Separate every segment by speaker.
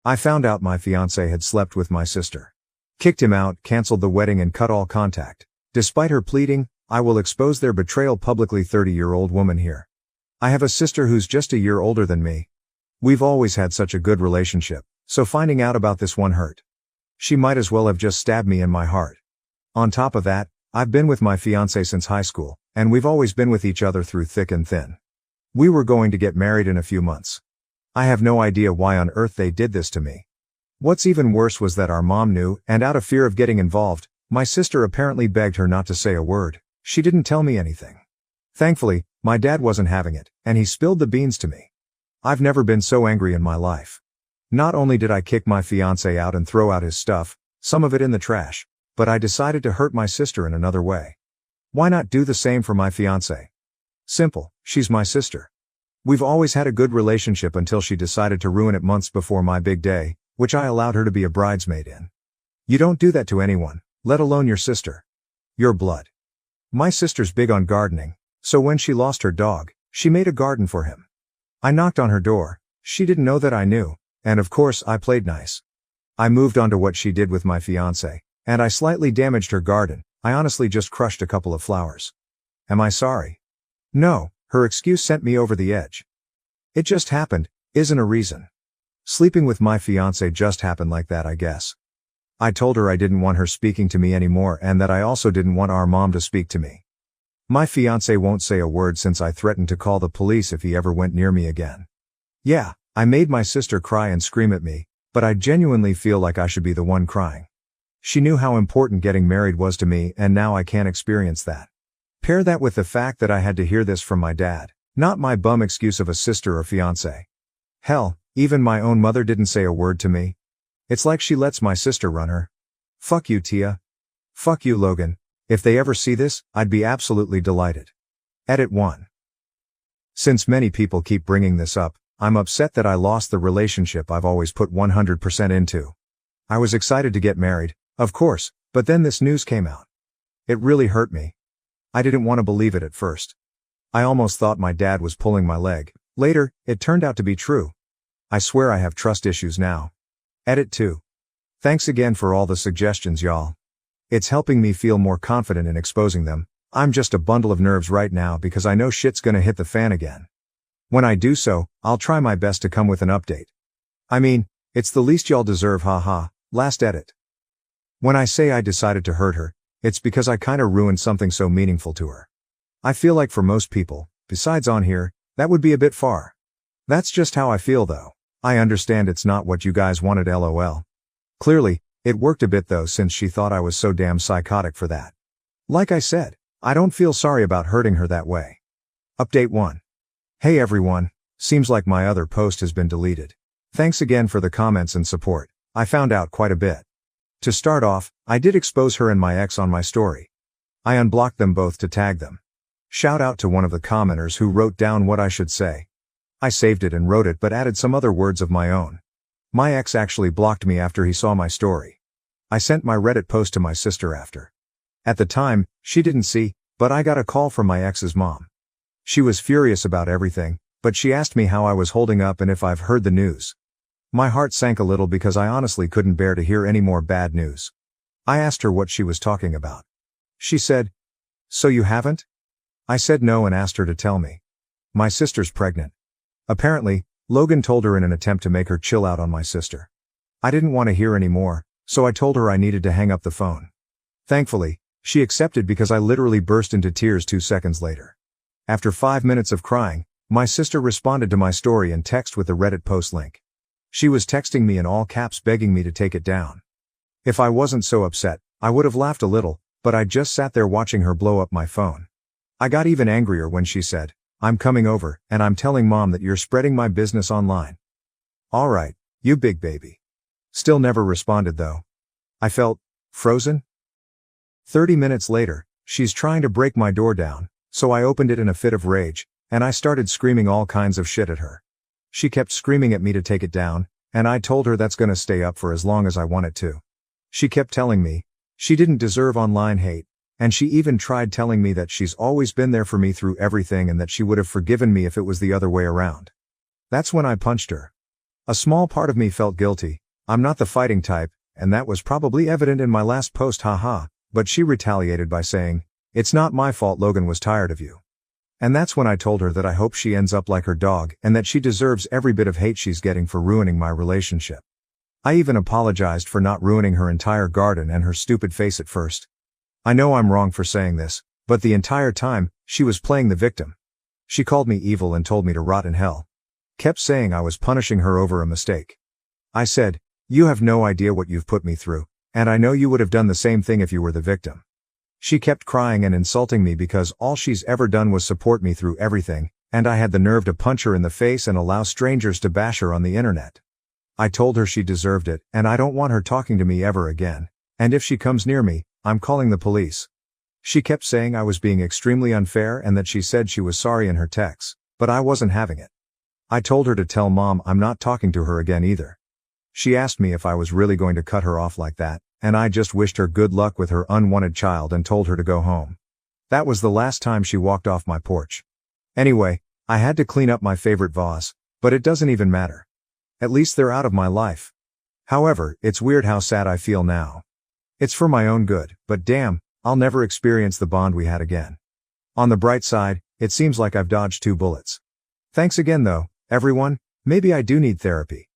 Speaker 1: I found out my fiancé had slept with my sister. Kicked him out, cancelled the wedding and cut all contact. Despite her pleading, I will expose their betrayal publicly. 30-year-old woman here. I have a sister who's just a year older than me. We've always had such a good relationship, so finding out about this one hurt. She might as well have just stabbed me in my heart. On top of that, I've been with my fiancé since high school, and we've always been with each other through thick and thin. We were going to get married in a few months. I have no idea why on earth they did this to me. What's even worse was that our mom knew, and out of fear of getting involved, my sister apparently begged her not to say a word. She didn't tell me anything. Thankfully, my dad wasn't having it, and he spilled the beans to me. I've never been so angry in my life. Not only did I kick my fiancé out and throw out his stuff, some of it in the trash, but I decided to hurt my sister in another way. Why not do the same for my fiancé? Simple, she's my sister. We've always had a good relationship until she decided to ruin it months before my big day, which I allowed her to be a bridesmaid in. You don't do that to anyone, let alone your sister. Your blood. My sister's big on gardening, so when she lost her dog, she made a garden for him. I knocked on her door, she didn't know that I knew, and of course I played nice. I moved on to what she did with my fiancé, and I slightly damaged her garden. I honestly just crushed a couple of flowers. Am I sorry? No, her excuse sent me over the edge. It just happened, isn't a reason. Sleeping with my fiancé just happened like that, I guess. I told her I didn't want her speaking to me anymore and that I also didn't want our mom to speak to me. My fiancé won't say a word since I threatened to call the police if he ever went near me again. Yeah, I made my sister cry and scream at me, but I genuinely feel like I should be the one crying. She knew how important getting married was to me, and now I can't experience that. Pair that with the fact that I had to hear this from my dad, not my bum excuse of a sister or fiancé. Hell, even my own mother didn't say a word to me. It's like she lets my sister run her. Fuck you, Tia. Fuck you, Logan. If they ever see this, I'd be absolutely delighted. Edit 1. Since many people keep bringing this up, I'm upset that I lost the relationship I've always put 100% into. I was excited to get married, of course, but then this news came out. It really hurt me. I didn't want to believe it at first. I almost thought my dad was pulling my leg. Later, it turned out to be true. I swear I have trust issues now. Edit 2. Thanks again for all the suggestions, y'all. It's helping me feel more confident in exposing them. I'm just a bundle of nerves right now because I know shit's gonna hit the fan again. When I do so, I'll try my best to come with an update. I mean, it's the least y'all deserve, haha. Last edit. When I say I decided to hurt her, it's because I kinda ruined something so meaningful to her. I feel like for most people, besides on here, that would be a bit far. That's just how I feel though. I understand it's not what you guys wanted, lol. Clearly, it worked a bit though since she thought I was so damn psychotic for that. Like I said, I don't feel sorry about hurting her that way. Update 1. Hey everyone, seems like my other post has been deleted. Thanks again for the comments and support. I found out quite a bit. To start off, I did expose her and my ex on my story. I unblocked them both to tag them. Shout out to one of the commenters who wrote down what I should say. I saved it and wrote it but added some other words of my own. My ex actually blocked me after he saw my story. I sent my Reddit post to my sister after. At the time, she didn't see, but I got a call from my ex's mom. She was furious about everything, but she asked me how I was holding up and if I've heard the news. My heart sank a little because I honestly couldn't bear to hear any more bad news. I asked her what she was talking about. She said, "So you haven't?" I said no and asked her to tell me. My sister's pregnant. Apparently, Logan told her in an attempt to make her chill out on my sister. I didn't want to hear any more, so I told her I needed to hang up the phone. Thankfully, she accepted because I literally burst into tears 2 seconds later. After 5 minutes of crying, my sister responded to my story and text with the Reddit post link. She was texting me in all caps begging me to take it down. If I wasn't so upset, I would have laughed a little, but I just sat there watching her blow up my phone. I got even angrier when she said, "I'm coming over, and I'm telling mom that you're spreading my business online." Alright, you big baby. Still never responded though. I felt frozen. 30 minutes later, she's trying to break my door down, so I opened it in a fit of rage, and I started screaming all kinds of shit at her. She kept screaming at me to take it down, and I told her that's gonna stay up for as long as I want it to. She kept telling me she didn't deserve online hate, and she even tried telling me that she's always been there for me through everything and that she would have forgiven me if it was the other way around. That's when I punched her. A small part of me felt guilty. I'm not the fighting type, and that was probably evident in my last post, haha, but she retaliated by saying, "It's not my fault Logan was tired of you." And that's when I told her that I hope she ends up like her dog and that she deserves every bit of hate she's getting for ruining my relationship. I even apologized for not ruining her entire garden and her stupid face at first. I know I'm wrong for saying this, but the entire time, she was playing the victim. She called me evil and told me to rot in hell. Kept saying I was punishing her over a mistake. I said, "You have no idea what you've put me through, and I know you would have done the same thing if you were the victim." She kept crying and insulting me because all she's ever done was support me through everything, and I had the nerve to punch her in the face and allow strangers to bash her on the internet. I told her she deserved it, and I don't want her talking to me ever again, and if she comes near me, I'm calling the police. She kept saying I was being extremely unfair and that she said she was sorry in her texts, but I wasn't having it. I told her to tell Mom I'm not talking to her again either. She asked me if I was really going to cut her off like that, and I just wished her good luck with her unwanted child and told her to go home. That was the last time she walked off my porch. Anyway, I had to clean up my favorite vase, but it doesn't even matter. At least they're out of my life. However, it's weird how sad I feel now. It's for my own good, but damn, I'll never experience the bond we had again. On the bright side, it seems like I've dodged 2 bullets. Thanks again though, everyone. Maybe I do need therapy.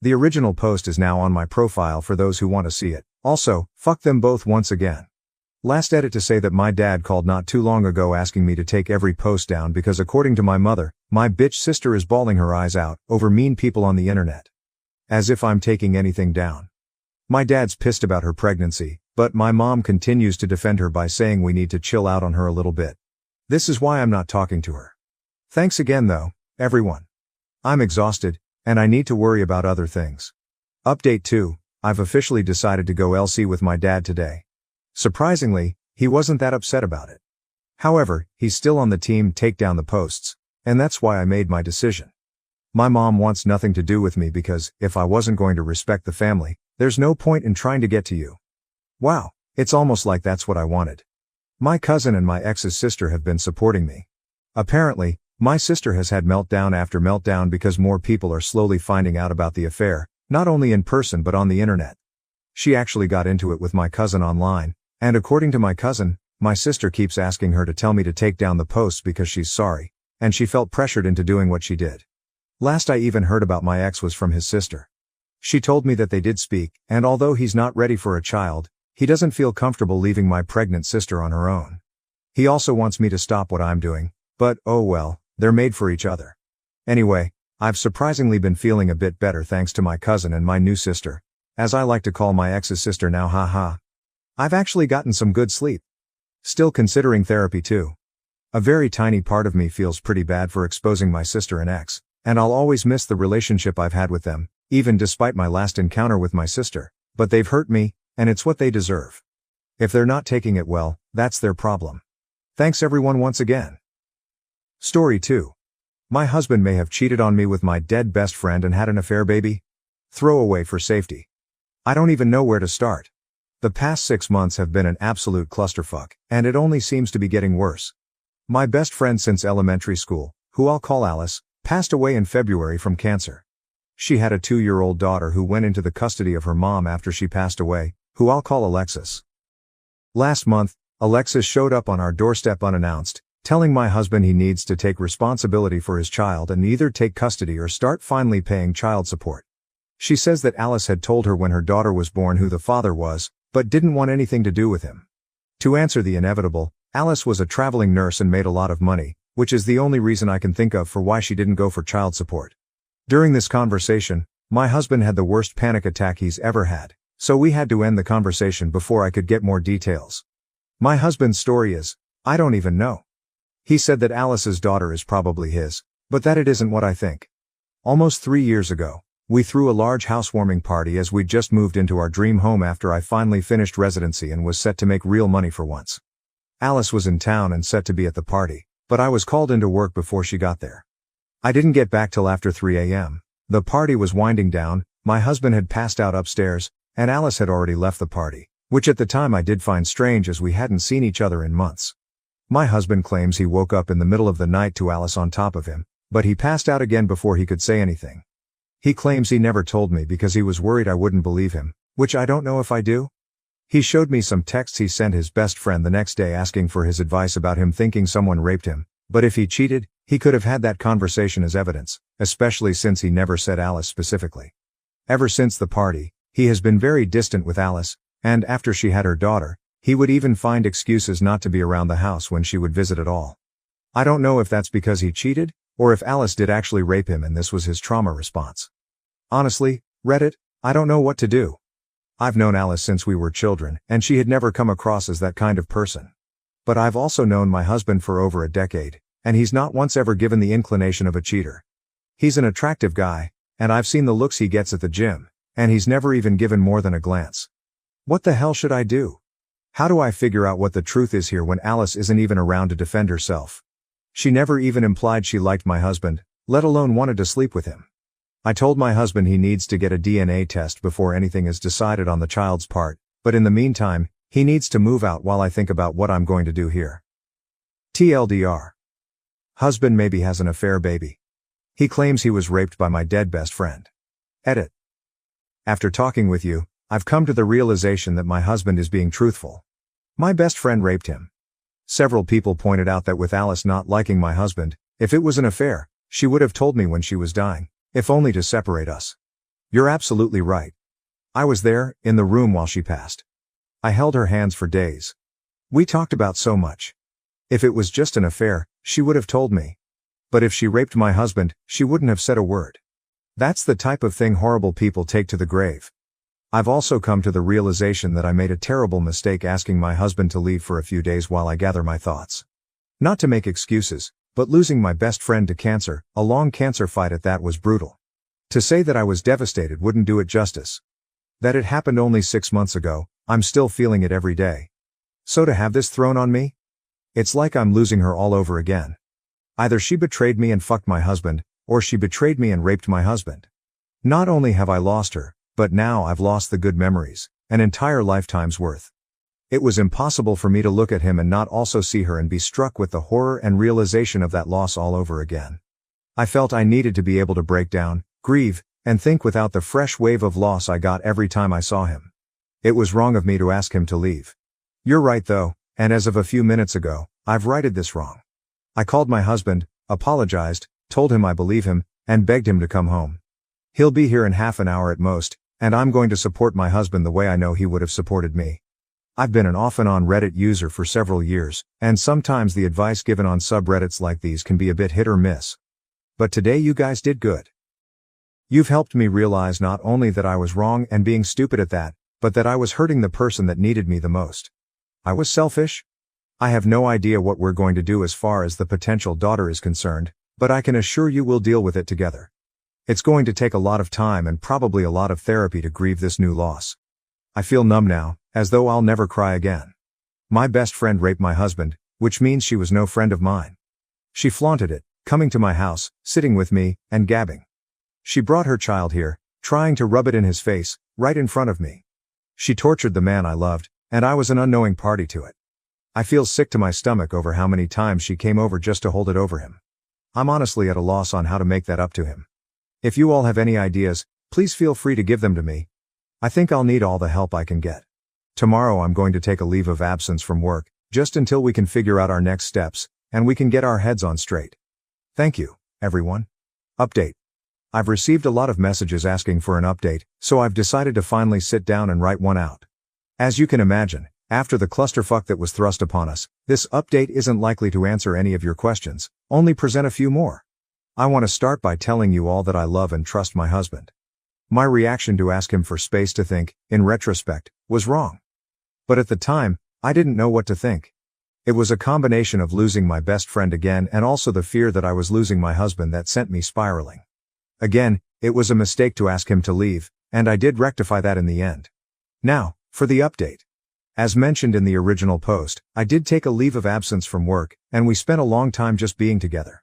Speaker 1: The original post is now on my profile for those who want to see it. Also, fuck them both once again. Last edit to say that my dad called not too long ago asking me to take every post down because according to my mother, my bitch sister is bawling her eyes out over mean people on the internet. As if I'm taking anything down. My dad's pissed about her pregnancy, but my mom continues to defend her by saying we need to chill out on her a little bit. This is why I'm not talking to her. Thanks again though, everyone. I'm exhausted, and I need to worry about other things. Update 2. I've officially decided to go LC with my dad today. Surprisingly, he wasn't that upset about it. However, he's still on the team take down the posts, and that's why I made my decision. My mom wants nothing to do with me because, if I wasn't going to respect the family, there's no point in trying to get to you. Wow, it's almost like that's what I wanted. My cousin and my ex's sister have been supporting me. Apparently, my sister has had meltdown after meltdown because more people are slowly finding out about the affair, not only in person but on the internet. She actually got into it with my cousin online, and according to my cousin, my sister keeps asking her to tell me to take down the posts because she's sorry, and she felt pressured into doing what she did. Last I even heard about my ex was from his sister. She told me that they did speak, and although he's not ready for a child, he doesn't feel comfortable leaving my pregnant sister on her own. He also wants me to stop what I'm doing, but oh well, they're made for each other. Anyway, I've surprisingly been feeling a bit better thanks to my cousin and my new sister, as I like to call my ex's sister now, haha. I've actually gotten some good sleep. Still considering therapy too. A very tiny part of me feels pretty bad for exposing my sister and ex, and I'll always miss the relationship I've had with them, even despite my last encounter with my sister, but they've hurt me, and it's what they deserve. If they're not taking it well, that's their problem. Thanks everyone once again. Story 2. My husband may have cheated on me with my dead best friend and had an affair, baby. Throw away for safety. I don't even know where to start. The past 6 months have been an absolute clusterfuck, and it only seems to be getting worse. My best friend since elementary school, who I'll call Alice, passed away in February from cancer. She had a 2-year-old daughter who went into the custody of her mom after she passed away, who I'll call Alexis. Last month, Alexis showed up on our doorstep unannounced, telling my husband he needs to take responsibility for his child and either take custody or start finally paying child support. She says that Alice had told her when her daughter was born who the father was, but didn't want anything to do with him. To answer the inevitable, Alice was a traveling nurse and made a lot of money, which is the only reason I can think of for why she didn't go for child support. During this conversation, my husband had the worst panic attack he's ever had, so we had to end the conversation before I could get more details. My husband's story is, I don't even know. He said that Alice's daughter is probably his, but that it isn't what I think. Almost 3 years ago, we threw a large housewarming party as we'd just moved into our dream home after I finally finished residency and was set to make real money for once. Alice was in town and set to be at the party, but I was called into work before she got there. I didn't get back till after 3 a.m. The party was winding down, my husband had passed out upstairs, and Alice had already left the party, which at the time I did find strange as we hadn't seen each other in months. My husband claims he woke up in the middle of the night to Alice on top of him, but he passed out again before he could say anything. He claims he never told me because he was worried I wouldn't believe him, which I don't know if I do. He showed me some texts he sent his best friend the next day asking for his advice about him thinking someone raped him, but if he cheated, he could have had that conversation as evidence, especially since he never said Alice specifically. Ever since the party, he has been very distant with Alice, and after she had her daughter, he would even find excuses not to be around the house when she would visit at all. I don't know if that's because he cheated, or if Alice did actually rape him and this was his trauma response. Honestly, Reddit, I don't know what to do. I've known Alice since we were children, and she had never come across as that kind of person. But I've also known my husband for over a decade, and he's not once ever given the inclination of a cheater. He's an attractive guy, and I've seen the looks he gets at the gym, and he's never even given more than a glance. What the hell should I do? How do I figure out what the truth is here when Alice isn't even around to defend herself? She never even implied she liked my husband, let alone wanted to sleep with him. I told my husband he needs to get a DNA test before anything is decided on the child's part, but in the meantime, he needs to move out while I think about what I'm going to do here. TLDR. Husband maybe has an affair baby. He claims he was raped by my dead best friend. Edit. After talking with you, I've come to the realization that my husband is being truthful. My best friend raped him. Several people pointed out that with Alice not liking my husband, if it was an affair, she would have told me when she was dying, if only to separate us. You're absolutely right. I was there, in the room while she passed. I held her hands for days. We talked about so much. If it was just an affair, she would have told me. But if she raped my husband, she wouldn't have said a word. That's the type of thing horrible people take to the grave. I've also come to the realization that I made a terrible mistake asking my husband to leave for a few days while I gather my thoughts. Not to make excuses, but losing my best friend to cancer, a long cancer fight at that, was brutal. To say that I was devastated wouldn't do it justice. That it happened only 6 months ago, I'm still feeling it every day. So to have this thrown on me? It's like I'm losing her all over again. Either she betrayed me and fucked my husband, or she betrayed me and raped my husband. Not only have I lost her, but now I've lost the good memories, an entire lifetime's worth. It was impossible for me to look at him and not also see her and be struck with the horror and realization of that loss all over again. I felt I needed to be able to break down, grieve, and think without the fresh wave of loss I got every time I saw him. It was wrong of me to ask him to leave. You're right though, and as of a few minutes ago, I've righted this wrong. I called my husband, apologized, told him I believe him, and begged him to come home. He'll be here in half an hour at most, and I'm going to support my husband the way I know he would have supported me. I've been an off and on Reddit user for several years, and sometimes the advice given on subreddits like these can be a bit hit or miss. But today you guys did good. You've helped me realize not only that I was wrong and being stupid at that, but that I was hurting the person that needed me the most. I was selfish. I have no idea what we're going to do as far as the potential daughter is concerned, but I can assure you we'll deal with it together. It's going to take a lot of time and probably a lot of therapy to grieve this new loss. I feel numb now, as though I'll never cry again. My best friend raped my husband, which means she was no friend of mine. She flaunted it, coming to my house, sitting with me, and gabbing. She brought her child here, trying to rub it in his face, right in front of me. She tortured the man I loved, and I was an unknowing party to it. I feel sick to my stomach over how many times she came over just to hold it over him. I'm honestly at a loss on how to make that up to him. If you all have any ideas, please feel free to give them to me. I think I'll need all the help I can get. Tomorrow I'm going to take a leave of absence from work, just until we can figure out our next steps, and we can get our heads on straight. Thank you, everyone. Update. I've received a lot of messages asking for an update, so I've decided to finally sit down and write one out. As you can imagine, after the clusterfuck that was thrust upon us, this update isn't likely to answer any of your questions, only present a few more. I want to start by telling you all that I love and trust my husband. My reaction to ask him for space to think, in retrospect, was wrong. But at the time, I didn't know what to think. It was a combination of losing my best friend again and also the fear that I was losing my husband that sent me spiraling. Again, it was a mistake to ask him to leave, and I did rectify that in the end. Now, for the update. As mentioned in the original post, I did take a leave of absence from work, and we spent a long time just being together.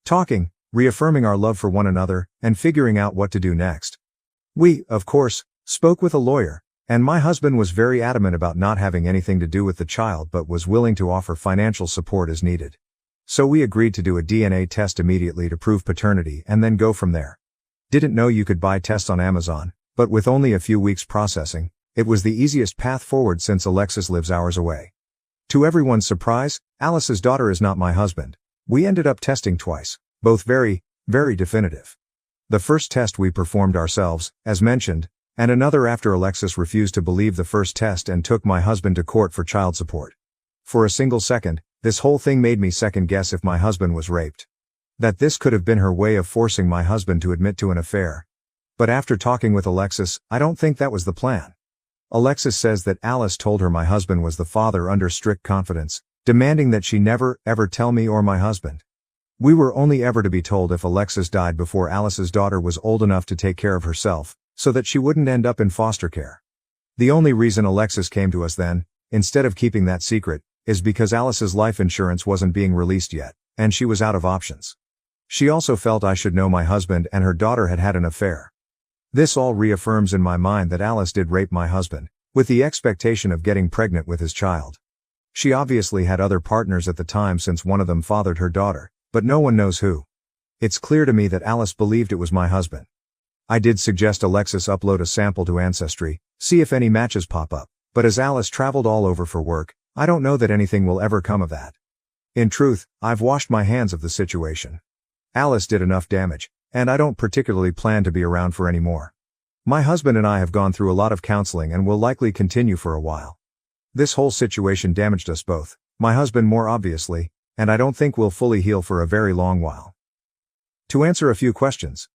Speaker 1: Talking, reaffirming our love for one another, and figuring out what to do next. We, of course, spoke with a lawyer, and my husband was very adamant about not having anything to do with the child but was willing to offer financial support as needed. So we agreed to do a DNA test immediately to prove paternity and then go from there. Didn't know you could buy tests on Amazon, but with only a few weeks processing, it was the easiest path forward since Alexis lives hours away. To everyone's surprise, Alice's daughter is not my husband. We ended up testing twice, both very, very definitive. The first test we performed ourselves, as mentioned, and another after Alexis refused to believe the first test and took my husband to court for child support. For a single second, this whole thing made me second guess if my husband was raped. That this could have been her way of forcing my husband to admit to an affair. But after talking with Alexis, I don't think that was the plan. Alexis says that Alice told her my husband was the father under strict confidence, demanding that she never, ever tell me or my husband. We were only ever to be told if Alexis died before Alice's daughter was old enough to take care of herself, so that she wouldn't end up in foster care. The only reason Alexis came to us then, instead of keeping that secret, is because Alice's life insurance wasn't being released yet, and she was out of options. She also felt I should know my husband and her daughter had had an affair. This all reaffirms in my mind that Alice did rape my husband, with the expectation of getting pregnant with his child. She obviously had other partners at the time since one of them fathered her daughter, but no one knows who. It's clear to me that Alice believed it was my husband. I did suggest Alexis upload a sample to Ancestry, see if any matches pop up, but as Alice traveled all over for work, I don't know that anything will ever come of that. In truth, I've washed my hands of the situation. Alice did enough damage, and I don't particularly plan to be around for any more. My husband and I have gone through a lot of counseling and will likely continue for a while. This whole situation damaged us both, my husband more obviously, and I don't think we'll fully heal for a very long while. To answer a few questions.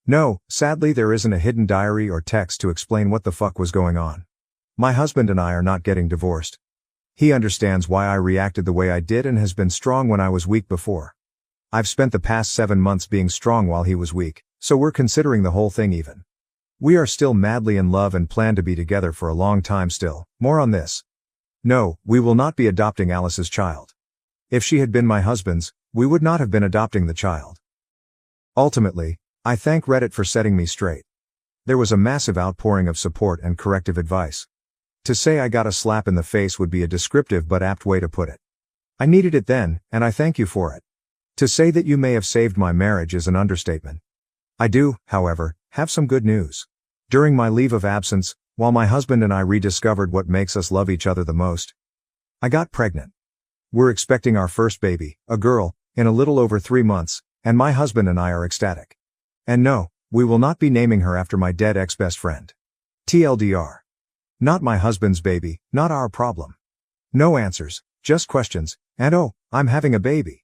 Speaker 1: No, sadly there isn't a hidden diary or text to explain what the fuck was going on. My husband and I are not getting divorced. He understands why I reacted the way I did and has been strong when I was weak before. I've spent the past 7 months being strong while he was weak, so we're considering the whole thing even. We are still madly in love and plan to be together for a long time still. More on this. No, we will not be adopting Alice's child. If she had been my husband's, we would not have been adopting the child. Ultimately, I thank Reddit for setting me straight. There was a massive outpouring of support and corrective advice. To say I got a slap in the face would be a descriptive but apt way to put it. I needed it then, and I thank you for it. To say that you may have saved my marriage is an understatement. I do, however, have some good news. During my leave of absence, while my husband and I rediscovered what makes us love each other the most, I got pregnant. We're expecting our first baby, a girl, in a little over 3 months, and my husband and I are ecstatic. And no, we will not be naming her after my dead ex-best friend. TLDR. Not my husband's baby, not our problem. No answers, just questions, and oh, I'm having a baby.